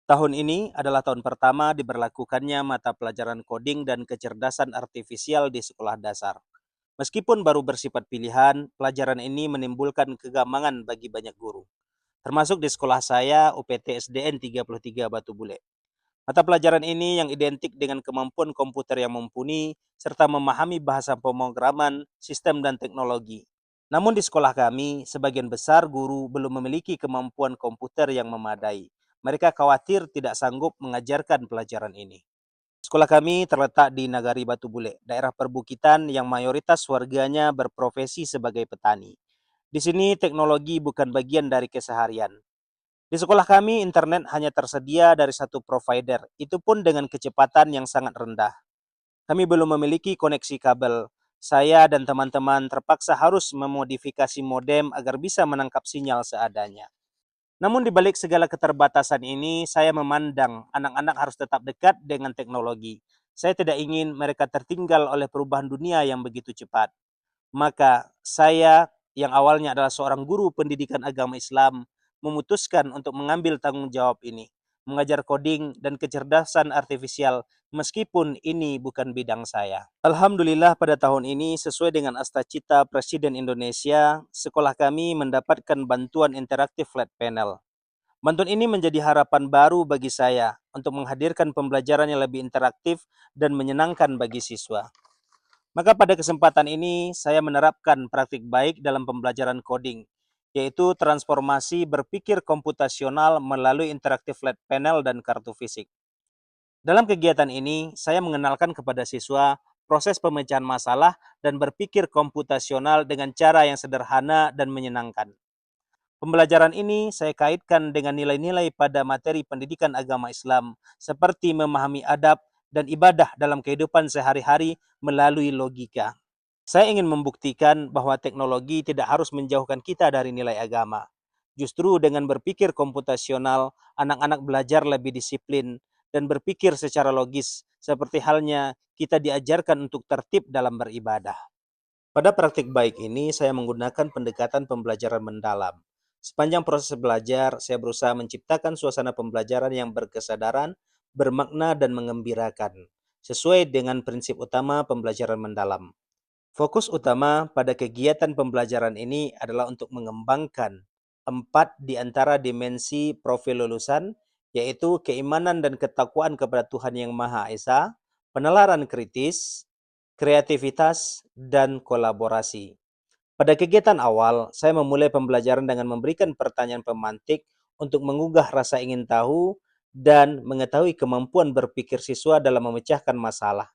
Tahun ini adalah tahun pertama diberlakukannya mata pelajaran coding dan kecerdasan artifisial di sekolah dasar. Meskipun baru bersifat pilihan, pelajaran ini menimbulkan kegambangan bagi banyak guru. Termasuk di sekolah saya, UPT SDN 33 Batu Bule. Mata pelajaran ini yang identik dengan kemampuan komputer yang mumpuni, serta memahami bahasa pemrograman, sistem, dan teknologi. Namun di sekolah kami, sebagian besar guru belum memiliki kemampuan komputer yang memadai. Mereka khawatir tidak sanggup mengajarkan pelajaran ini. Sekolah kami terletak di Nagari Batu Bule, daerah perbukitan yang mayoritas warganya berprofesi sebagai petani. Di sini teknologi bukan bagian dari keseharian. Di sekolah kami, internet hanya tersedia dari satu provider, itu pun dengan kecepatan yang sangat rendah. Kami belum memiliki koneksi kabel. Saya dan teman-teman terpaksa harus memodifikasi modem agar bisa menangkap sinyal seadanya. Namun di balik segala keterbatasan ini, saya memandang anak-anak harus tetap dekat dengan teknologi. Saya tidak ingin mereka tertinggal oleh perubahan dunia yang begitu cepat. Maka saya yang awalnya adalah seorang guru pendidikan agama Islam memutuskan untuk mengambil tanggung jawab ini, mengajar coding dan kecerdasan artifisial meskipun ini bukan bidang saya. Alhamdulillah pada tahun ini sesuai dengan Astacita Presiden Indonesia, sekolah kami mendapatkan bantuan interaktif flat panel. Bantuan ini menjadi harapan baru bagi saya untuk menghadirkan pembelajaran yang lebih interaktif dan menyenangkan bagi siswa. Maka pada kesempatan ini saya menerapkan praktik baik dalam pembelajaran coding, yaitu transformasi berpikir komputasional melalui interaktif flat panel dan kartu fisik. Dalam kegiatan ini, saya mengenalkan kepada siswa proses pemecahan masalah dan berpikir komputasional dengan cara yang sederhana dan menyenangkan. Pembelajaran ini saya kaitkan dengan nilai-nilai pada materi pendidikan agama Islam, seperti memahami adab dan ibadah dalam kehidupan sehari-hari melalui logika. Saya ingin membuktikan bahwa teknologi tidak harus menjauhkan kita dari nilai agama. Justru dengan berpikir komputasional, anak-anak belajar lebih disiplin dan berpikir secara logis, seperti halnya kita diajarkan untuk tertib dalam beribadah. Pada praktik baik ini, saya menggunakan pendekatan pembelajaran mendalam. Sepanjang proses belajar, saya berusaha menciptakan suasana pembelajaran yang berkesadaran, bermakna, dan mengembirakan, sesuai dengan prinsip utama pembelajaran mendalam. Fokus utama pada kegiatan pembelajaran ini adalah untuk mengembangkan 4 di antara dimensi profil lulusan, yaitu keimanan dan ketakwaan kepada Tuhan Yang Maha Esa, penalaran kritis, kreativitas, dan kolaborasi. Pada kegiatan awal, saya memulai pembelajaran dengan memberikan pertanyaan pemantik untuk menggugah rasa ingin tahu dan mengetahui kemampuan berpikir siswa dalam memecahkan masalah.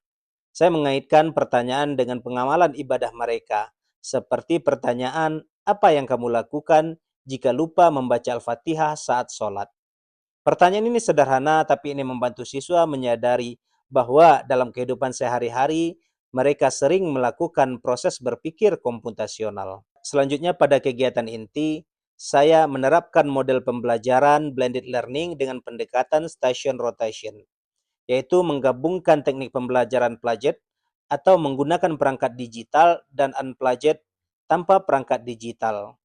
Saya mengaitkan pertanyaan dengan pengamalan ibadah mereka, seperti pertanyaan, apa yang kamu lakukan jika lupa membaca Al-Fatihah saat sholat? Pertanyaan ini sederhana, tapi ini membantu siswa menyadari bahwa dalam kehidupan sehari-hari, mereka sering melakukan proses berpikir komputasional. Selanjutnya pada kegiatan inti, saya menerapkan model pembelajaran blended learning dengan pendekatan station rotation, yaitu menggabungkan teknik pembelajaran plajet atau menggunakan perangkat digital dan unplajet tanpa perangkat digital.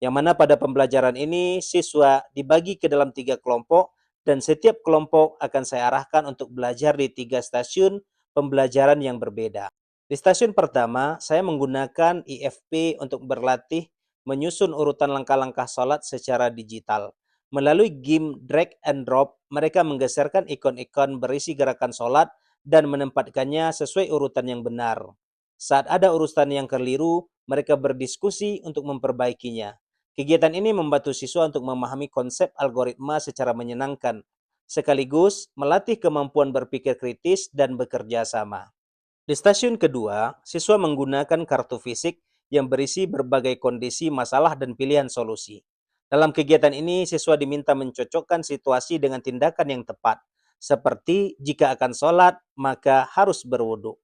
Yang mana pada pembelajaran ini siswa dibagi ke dalam 3 kelompok dan setiap kelompok akan saya arahkan untuk belajar di 3 stasiun pembelajaran yang berbeda. Di stasiun pertama, saya menggunakan IFP untuk berlatih menyusun urutan langkah-langkah sholat secara digital. Melalui game drag and drop, mereka menggeserkan ikon-ikon berisi gerakan sholat dan menempatkannya sesuai urutan yang benar. Saat ada urutan yang keliru, mereka berdiskusi untuk memperbaikinya. Kegiatan ini membantu siswa untuk memahami konsep algoritma secara menyenangkan, sekaligus melatih kemampuan berpikir kritis dan bekerja sama. Di stasiun kedua, siswa menggunakan kartu fisik yang berisi berbagai kondisi, masalah, dan pilihan solusi. Dalam kegiatan ini, siswa diminta mencocokkan situasi dengan tindakan yang tepat, seperti jika akan sholat, maka harus berwudu.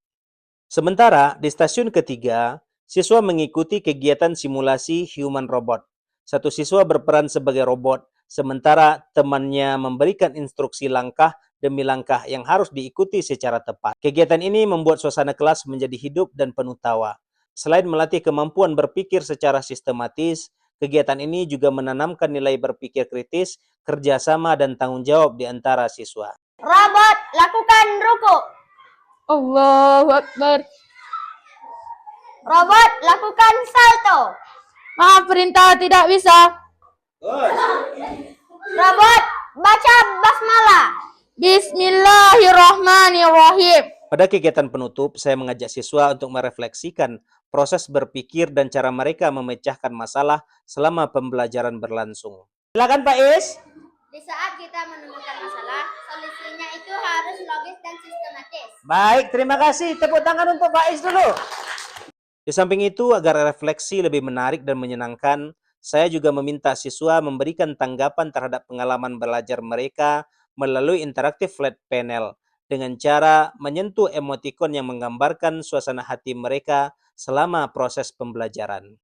Sementara di stasiun ketiga, siswa mengikuti kegiatan simulasi human robot. Satu siswa berperan sebagai robot, sementara temannya memberikan instruksi langkah demi langkah yang harus diikuti secara tepat. Kegiatan ini membuat suasana kelas menjadi hidup dan penuh tawa. Selain melatih kemampuan berpikir secara sistematis, Kegiatan ini juga menanamkan nilai berpikir kritis, kerjasama, dan tanggung jawab di antara siswa. Robot, lakukan ruku. Allahu Akbar. Robot, lakukan salto. Maaf, perintah tidak bisa. Robot, baca basmalah. Bismillahirrahmanirrahim. Pada kegiatan penutup, saya mengajak siswa untuk merefleksikan proses berpikir dan cara mereka memecahkan masalah selama pembelajaran berlangsung. Silakan Pak Is. Di saat kita menemukan masalah, solusinya itu harus logis dan sistematis. Baik, terima kasih. Tepuk tangan untuk Pak Is dulu. Di samping itu, agar refleksi lebih menarik dan menyenangkan, saya juga meminta siswa memberikan tanggapan terhadap pengalaman belajar mereka melalui interaktif flat panel dengan cara menyentuh emotikon yang menggambarkan suasana hati mereka selama proses pembelajaran.